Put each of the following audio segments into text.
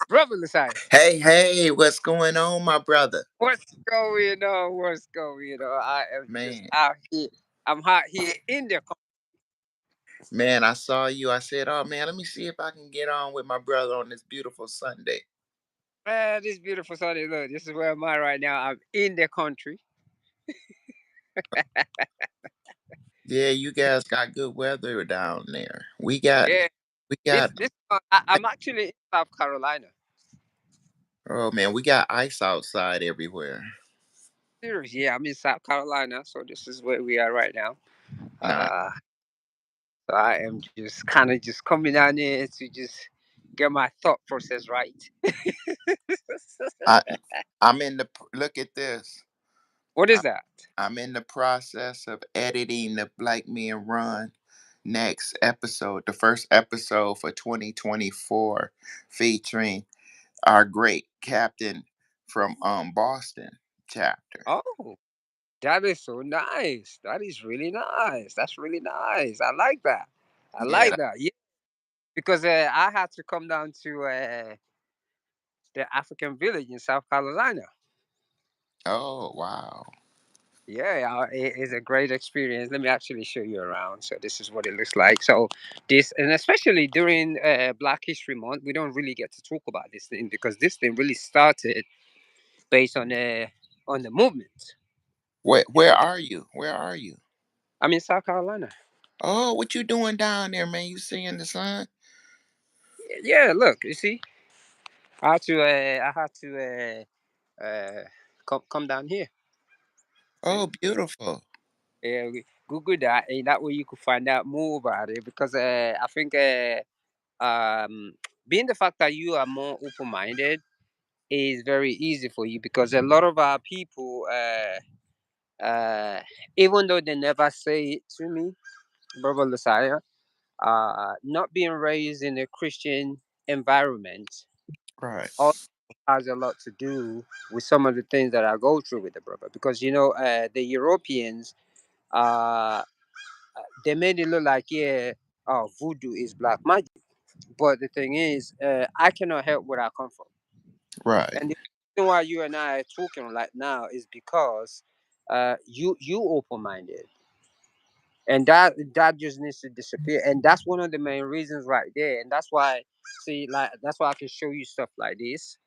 Brother Messiah. Hey, hey, what's going on, my brother? What's going on? What's going on? I am just Man, out here. I'm out here in the man, I saw you. I said, oh, man, let me see if I can get on with my brother on this beautiful Sunday. man. This beautiful Sunday. Look, this is where am I right now? I'm in the country. Yeah, you guys got good weather down there. Yeah. We got, I'm actually in South Carolina. oh, man, we got ice outside everywhere. Serious. Yeah, I'm in South Carolina. So this is where we are right now. Nah, Uh, so I am just kind of just coming down here to just get my thought process right. I, I'm in the, look at this. What I, is that? I'm in the process of editing the Black Men Run next episode, the first episode for 2024, featuring our great captain from Boston chapter. Oh. That is so nice. That is really nice. That's really nice. I like that. I Yeah. like that. Yeah, because I had to come down to the African village in South Carolina. Oh wow. Yeah, it's a great experience. Let me actually show you around. So this is what it looks like. So this, and especially during Black History Month, we don't really get to talk about this thing because this thing really started based on the movement. Where are you? Where are you? I'm in South Carolina. Oh, what you doing down there, man? You seeing the sun? Yeah, look, you see, I had to come down here. See, Oh, beautiful. Google that, and that way you could find out more about it. Because I think being the fact that you are more open minded is very easy for you because a lot of our people, even though they never say it to me, Brother Messiah, not being raised in a Christian environment Right. also has a lot to do with some of the things that I go through with the brother. Because the Europeans, uh, they made it look like, yeah, oh, voodoo is black magic. But the thing is, I cannot help where I come from. Right. And the reason why you and I are talking right now is because you open minded, and that just needs to disappear. And that's one of the main reasons right there. And that's why, see, like that's why I can show you stuff like this.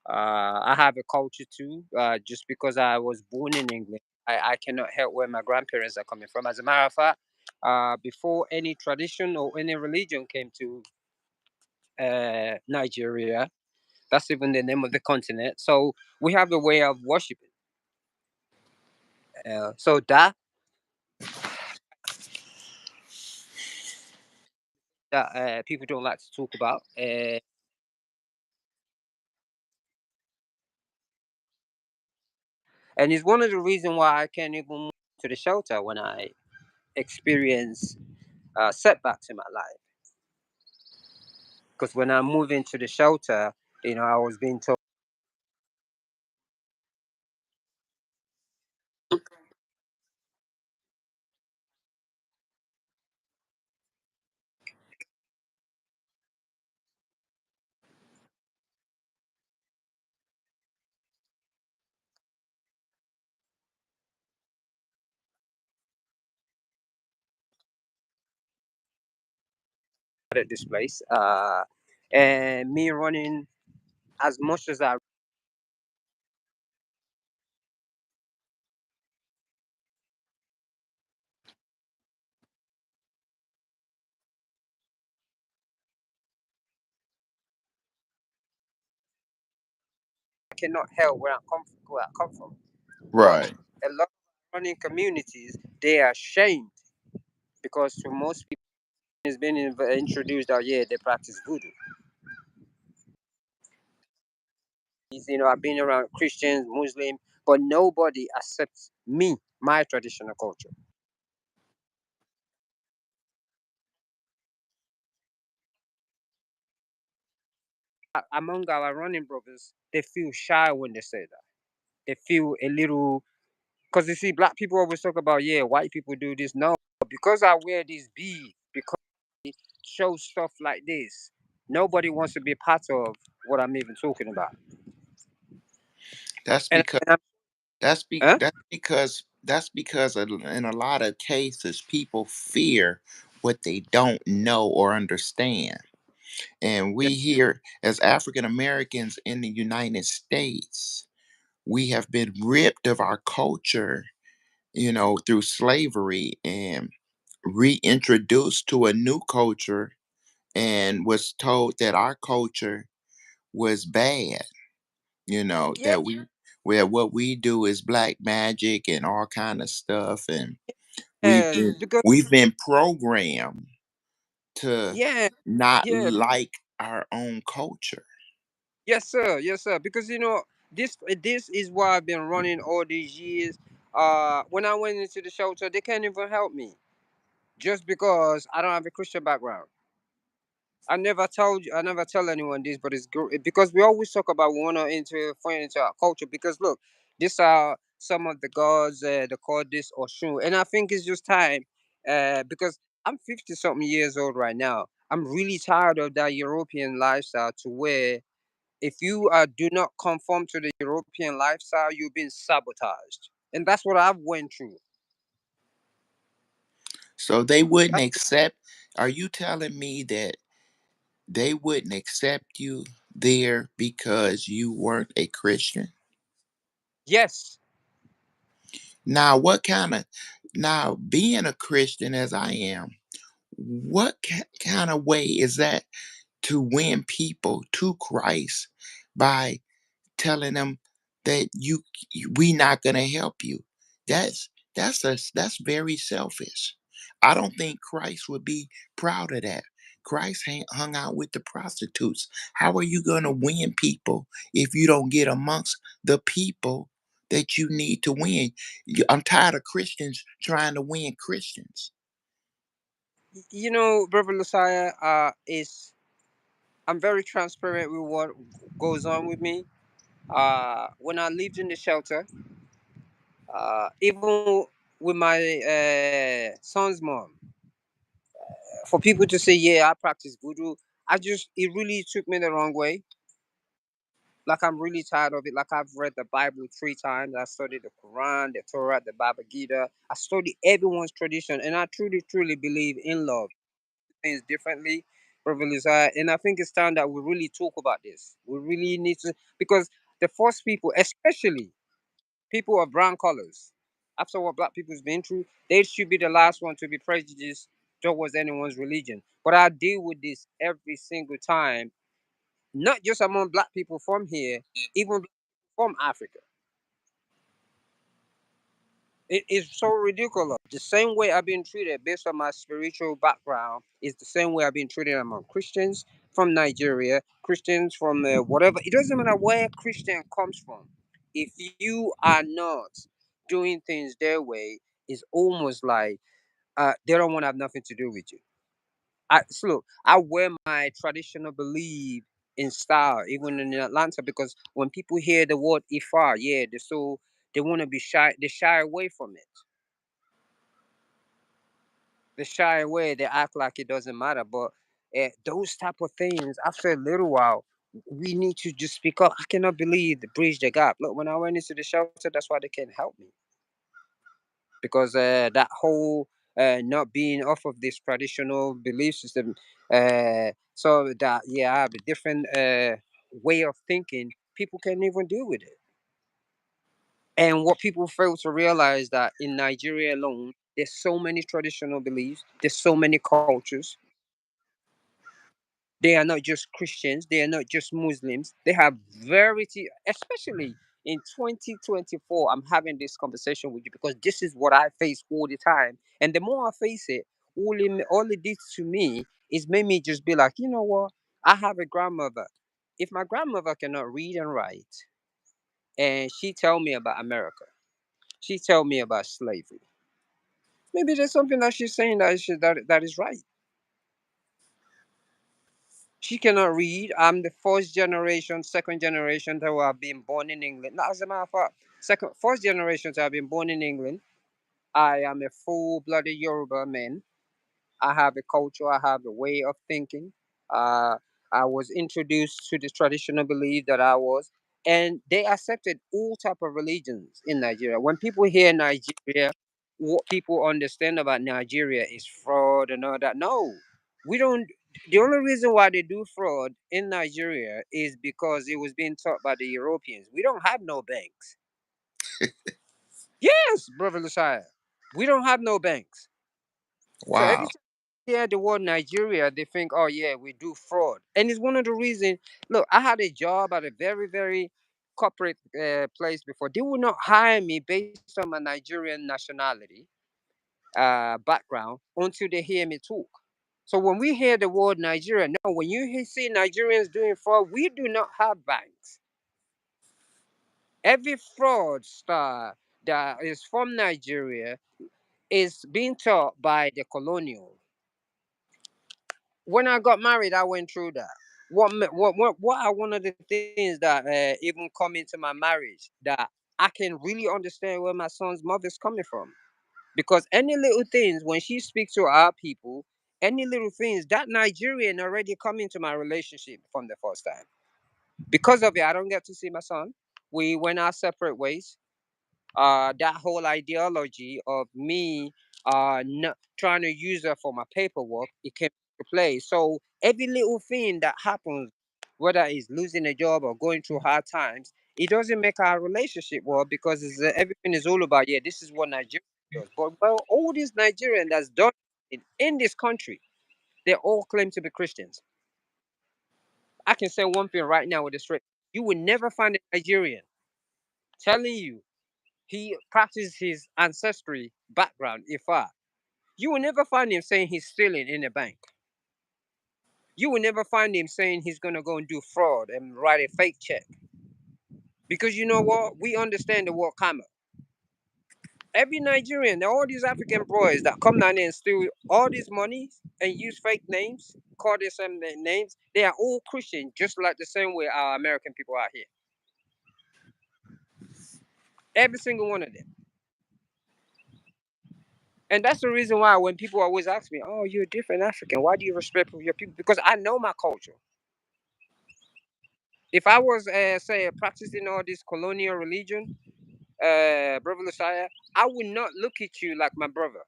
I have a culture too. Just because I was born in England, I cannot help where my grandparents are coming from. As a matter of fact, before any tradition or any religion came to Nigeria, that's even the name of the continent. So we have a way of worshiping. So that people don't like to talk about, and it's one of the reasons why I can't even move to the shelter when I experience setbacks in my life. Because when I moved into the shelter, I was being told at this place, and me running as much as I cannot help where I come from. But Right. a lot of running communities, they are ashamed because to most people it's been introduced that yeah they practice voodoo. I've been around Christians, Muslim, but nobody accepts me, my traditional culture. Among our running brothers, they feel shy when they say that. They feel a little because you see, black people always talk about yeah, white people do this. No, because I wear these beads. because show stuff like this, nobody wants to be part of what I'm even talking about. That's And, because and I'm, huh? that's because in a lot of cases people fear what they don't know or understand. And Yeah, we here as African Americans in the United States, we have been ripped of our culture, through slavery and reintroduced to a new culture and was told that our culture was bad, yeah, that we where what we do is black magic and all kind of stuff, and we've yeah, been because we've been programmed to yeah, not yeah, like our own culture. yes, sir, yes, sir. Because this is why I've been running all these years. When I went into the shelter, they can't even help me just because I don't have a Christian background. I never tell anyone this, but because we always talk about we want to interfere into our culture. Because look, these are some of the gods they call this Oshun, and I think it's just time. Because I'm 50 something years old right now. I'm really tired of that European lifestyle to where if you do not conform to the European lifestyle, you've been sabotaged, and that's what I've went through. So they wouldn't That's, accept. Are you telling me that they wouldn't accept you there because you weren't a Christian? yes, Now, what kind of now being a Christian as I am, what kind of way is that to win people to Christ by telling them that we not going to help you? That's very selfish. I don't think Christ would be proud of that. Christ hung out with the prostitutes. How are you going to win people if you don't get amongst the people that you need to win? I'm tired of Christians trying to win Christians. Brother Messiah, is I'm very transparent with what goes on with me. When I lived in the shelter, even with my son's mom, for people to say, "Yeah, I practice voodoo," it really took me the wrong way. Like I'm really tired of it. Like I've read the Bible 3 times. I studied the Quran, the Torah, the Bhagavad Gita. I study everyone's tradition, and I truly, truly believe in love. Things differently, Brother Lizard. And I think it's time that we really talk about this. We really need to, because the first people, especially people of brown colors, after what black people's been through, they should be the last one to be prejudiced towards anyone's religion. But I deal with this every single time, not just among black people from here, even from Africa. It is so ridiculous. The same way I've been treated based on my spiritual background is the same way I've been treated among Christians from Nigeria, Christians from whatever. It doesn't matter where Christian comes from. If you are not doing things their way, it's almost like they don't want to have nothing to do with you. Look, I wear my traditional belief in style, even in Atlanta, because when people hear the word Ifa, yeah, they want to be shy. They shy away from it. They shy away. They act like it doesn't matter. But those type of things, after a little while, we need to just speak up. I cannot believe the bridge the gap. Look, when I went into the shelter, that's why they can't help me because that whole not being off of this traditional belief system. So that yeah, I have a different way of thinking. People can't even deal with it. And what people fail to realize that in Nigeria alone, there's so many traditional beliefs, there's so many cultures. They are not just Christians, they are not just Muslims. They have variety, especially in 2024. I'm having this conversation with you because this is what I face all the time. And the more I face it, all it did to me is made me just be like, you know what? I have a grandmother. If my grandmother cannot read and write, and she tell me about America, she tell me about slavery, maybe there's something that she's saying that is right. She cannot read. I'm the first generation, second generation to have been born in England. Not as a matter of fact, first generation to have been born in England. I am a full-blooded Yoruba man. I have a culture. I have a way of thinking. Uh, I was introduced to the traditional belief that I was, and they accepted all type of religions in Nigeria. When people hear Nigeria, what people understand about Nigeria is fraud and all that. No, we don't. The only reason why they do fraud in Nigeria is because it was being taught by the Europeans. We don't have no banks. Yes, brother Lucia, we don't have no banks. So every Wow. time they hear the word Nigeria, they think, oh yeah, we do fraud, and it's one of the reasons. Look, I had a job at a very, very corporate place before. They would not hire me based on my Nigerian nationality, background, until they hear me talk. So when we hear the word Nigeria, no, when you see Nigerians doing fraud, we do not have banks. Every fraudster that is from Nigeria is being taught by the colonial. When I got married, I went through that. What are one of the things that even come into my marriage that I can really understand where my son's mother's coming from? Because any little things, when she speaks to our people, any little things, that Nigerian already come into my relationship from the first time. Because of it, I don't get to see my son. We went our separate ways. That whole ideology of me not trying to use her for my paperwork, it came to play. So every little thing that happens, whether it's losing a job or going through hard times, it doesn't make our relationship work because everything is all about, yeah, this is what Nigeria does. But well, all these Nigerians that's done in this country, they all claim to be Christians. I can say one thing right now with a straight: you will never find a Nigerian telling you he practiced his ancestry background, Ifa. You will never find him saying he's stealing in a bank. You will never find him saying he's gonna go and do fraud and write a fake check. Because you know what? We understand the word karma. Every Nigerian, all these African boys that come down there and steal all this money and use fake names, call them some names, they are all Christian, just like the same way our American people are here. Every single one of them. And that's the reason why when people always ask me, "Oh, you're a different African. Why do you respect your people?" Because I know my culture. If I was, say, practicing all this colonial religion, brother Lucia, I would not look at you like my brother.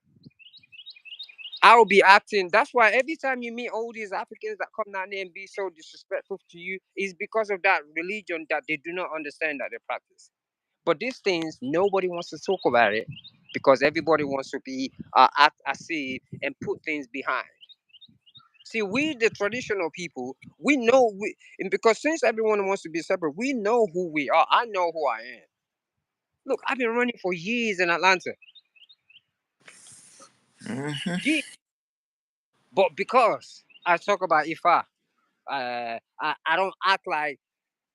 I will be acting. That's why every time you meet all these Africans that come down there and be so disrespectful to you, is because of that religion that they do not understand that they practice. But these things, nobody wants to talk about it because everybody wants to be act as if and put things behind. See, we the traditional people, we know and because since everyone wants to be separate, we know who we are. I know who I am. Look, I've been running for years in Atlanta, Hmm. years, but because I talk about Ifa, I don't act like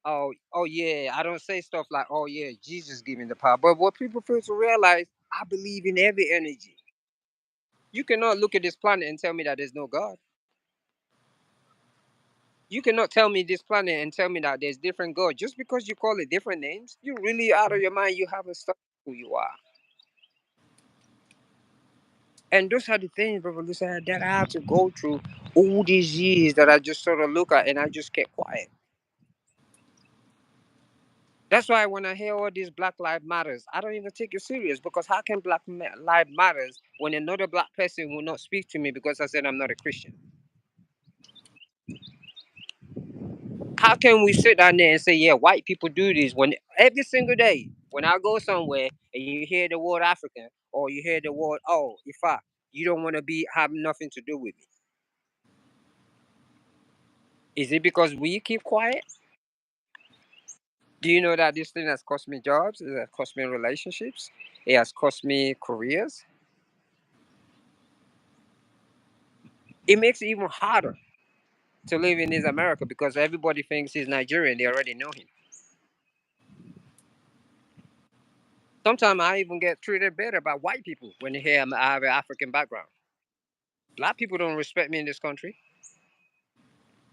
oh yeah, I don't say stuff like oh yeah, Jesus giving the power. But what people fail to realize, I believe in every energy. You cannot look at this planet and tell me that there's no God. You cannot tell me this planet and tell me that there's different God just because you call it different names. You really out of your mind. You haven't studied who you are. And those are the things, Brother Lucia, that I have to go through all these years that I just sort of look at and I just kept quiet. That's why when I hear all these Black Lives Matters, I don't even take it serious because how can Lives Matters when another black person will not speak to me because I said I'm not a Christian? How can we sit down there and say, yeah, white people do this when every single day when I go somewhere and you hear the word African or you hear the word, oh, Ifa, you don't want to be have nothing to do with me. Is it because we keep quiet? Do you know that this thing has cost me jobs? It has cost me relationships. It has cost me careers. It makes it even harder to live in this America because everybody thinks he's Nigerian. They already know him. Sometimes I even get treated better by white people when they hear I have an African background. Black people don't respect me in this country.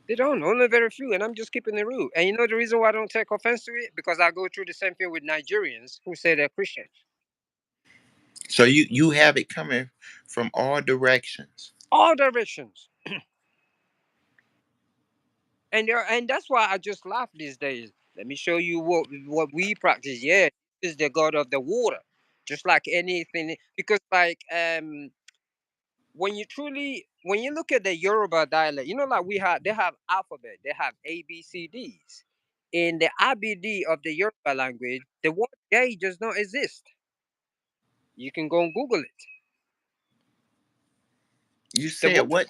They don't. Only very few, and I'm just keeping the rule. And you know the reason why I don't take offense to it? Because I go through the same thing with Nigerians who say they're Christians. So you have it coming from all directions. all directions. And that's why I just laugh these days. Let me show you what we practice. Yeah, this is the God of the water, just like anything. Because like when you look at the Yoruba dialect, like they have alphabet, they have ABCDs. In the ABD of the Yoruba language, the word J does not exist. You can go and Google it. You The said word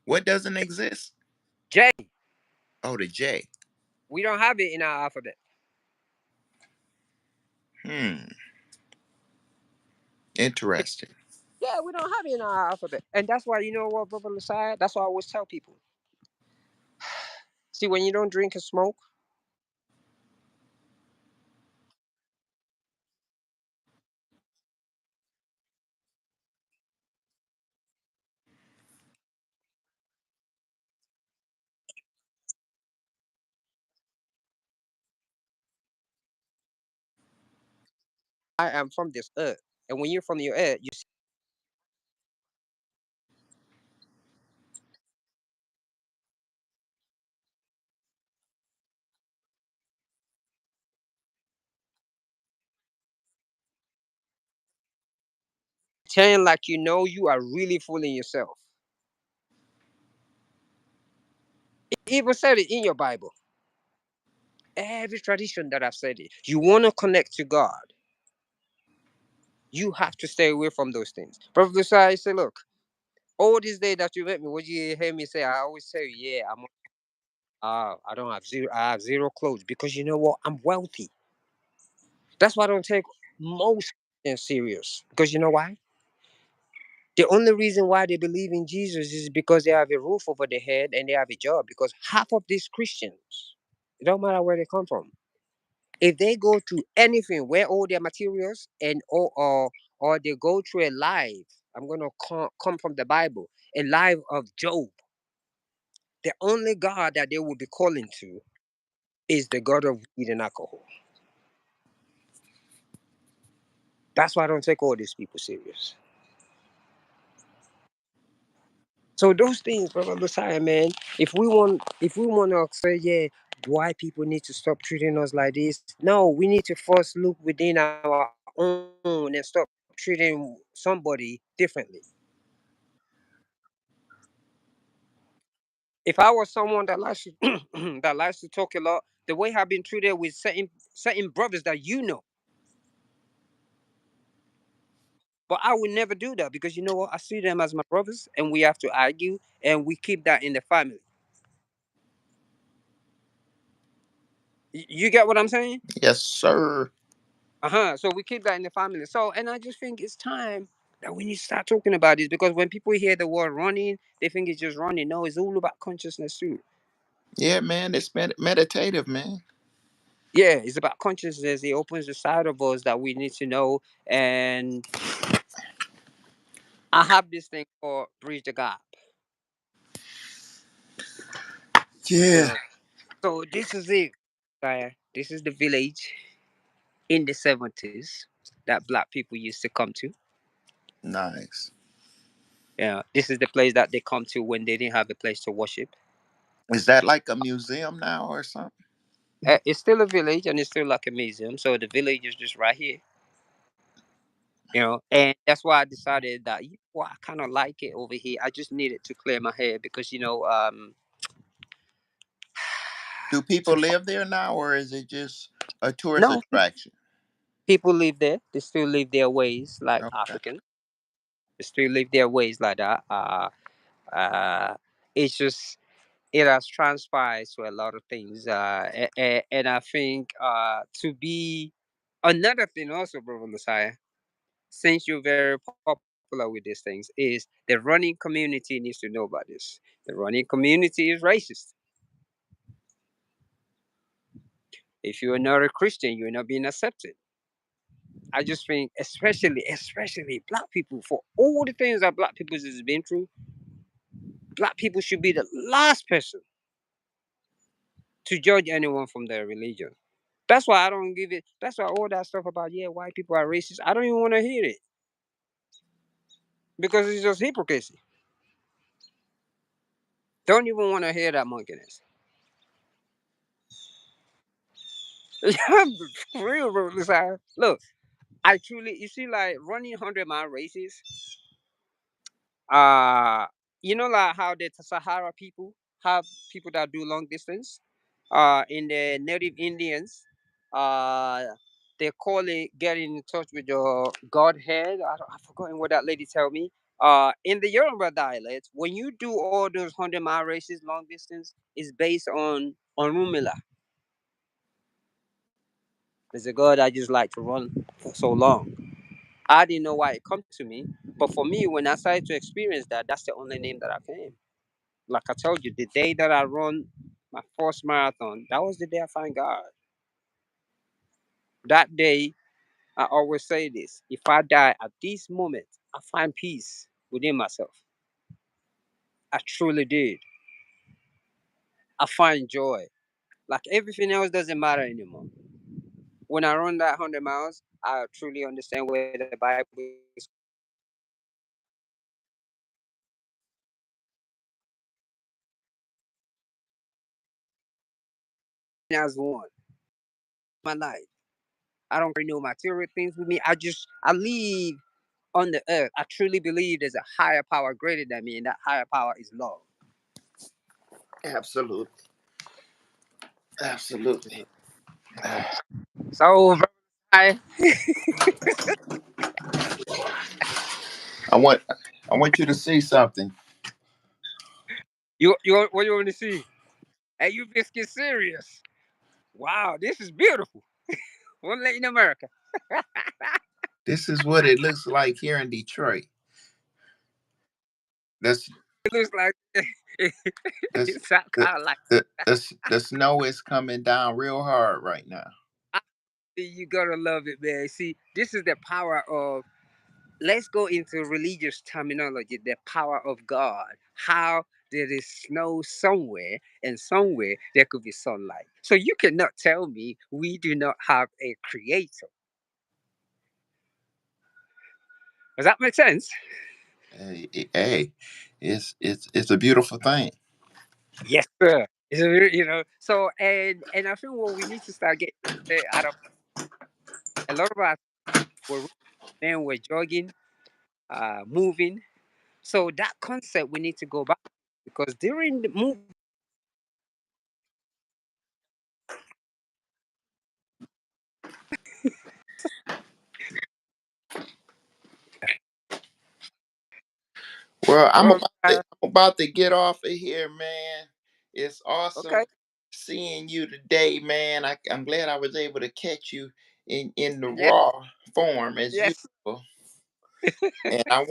what doesn't exist? J, Oh, the J. we don't have it in our alphabet. Hmm. Interesting. Yeah, we don't have it in our alphabet. And that's why, you know what, Brother Messiah? That's why I always tell people. See, when you don't drink and smoke, I am from this earth. And when you're from your earth, you pretend like you are really fooling yourself. It even said it in your Bible. Every tradition that I've said it. You want to connect to God, you have to stay away from those things. Brother Messiah say, look, all these days that you met me, what you hear me say, I always tell you, yeah, I don't have zero, I have zero clothes because you know what? I'm wealthy. That's why I don't take most Christians serious. Because you know why? The only reason why they believe in Jesus is because they have a roof over their head and they have a job. Because half of these Christians, it don't matter where they come from, if they go to anything where all their materials and or they go through a life, I'm gonna come from the Bible, a life of Job. The only God that they will be calling to is the God of weed and alcohol. That's why I don't take all these people serious. So those things, brother Messiah, man. If we want to say, yeah, why people need to stop treating us like this? No, we need to first look within our own and stop treating somebody differently. If I was someone that likes to that likes to talk a lot, the way I've been treated with certain brothers that but I would never do that because you know what? I see them as my brothers, and we have to argue, and we keep that in the family. You get what I'm saying? Yes, sir. So we keep that in the family. So, and I just think it's time that we need to start talking about this because when people hear the word running, they think it's just running. No, it's all about consciousness too. Yeah, man. It's meditative, man. Yeah, it's about consciousness. It opens the side of us that we need to know. And I have this thing called bridge the gap. You Yeah. know, so this is it. This is the village in the 70s that black people used to come to. Nice. Yeah, this is the place that they come to when they didn't have a place to worship. Is that like a museum now or something? It's still a village and it's still like a museum. So the village is just right here, and that's why I decided that I kind of like it over here. I just needed to clear my head because Do people too live there now, or is it just a tourist no attraction? people live there. They still live their ways like Okay. Africans. They still live their ways like that. Uh, it's just it has transpired to a lot of things, and I think to be another thing also, brother Messiah. Since you're very popular with these things, is the running community needs to know about this. The running community is racist. If you're not a Christian, you're not being accepted. I just think, especially black people, for all the things that black people has been through, black people should be the last person to judge anyone from their religion. That's why I don't give it. That's why all that stuff about white people are racist. I don't even want to hear it because it's just hypocrisy. Don't even want to hear that monkeyness. For real, bro. Look, I truly, you see, like running 100-mile races. Uh, you know, like how the Sahara people have people that do long distance. In the Native Indians, uh, they call it getting in touch with your Godhead. I've forgotten what that lady tell me. In the Yoruba dialect, when you do all those 100-mile races, long distance, is based on Rumila. There's a god I just like to run for so long. I didn't know why it come to me, but for me, when I started to experience that, that's the only name that I came. Like I told you, the day that I run my first marathon, that was the day I find God. That day, I always say this: if I die at this moment, I find peace within myself. I truly did. I find joy. Like everything else doesn't matter anymore. When I run that 100 miles, I truly understand where the Bible is coming from. As one, my life. I don't carry no material things with me. I live on the earth. I truly believe there's a higher power greater than me, and that higher power is love. Absolutely. Absolutely. So, I, I want I want you to see something. you what you want to see? Hey, you biscuit serious? Wow, this is beautiful. One Latin America. This is what it looks like here in Detroit. That's It looks like that's it's South the Carolina. the snow is coming down real hard right now. I- You gotta love it, man. See, this is the power of. Let's go into religious terminology. The power of God. How there is snow somewhere, and somewhere there could be sunlight. So you cannot tell me we do not have a creator. Does that make sense? Hey, it's a beautiful thing. Yes, sir. So and I think what we need to start getting out of a lot of us were then we're jogging, moving. So that concept we need to go back because during the move, Well, bro. I'm about to get off of here, man. It's awesome Okay. seeing you today, man. I'm glad I was able to catch you in the Yes. raw form as Yes. usual. And I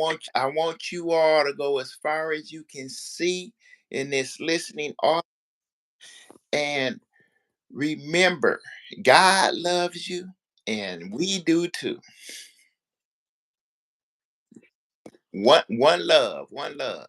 want you all to go as far as you can see in this listening audience. And remember, God loves you, and we do too. One love, one love.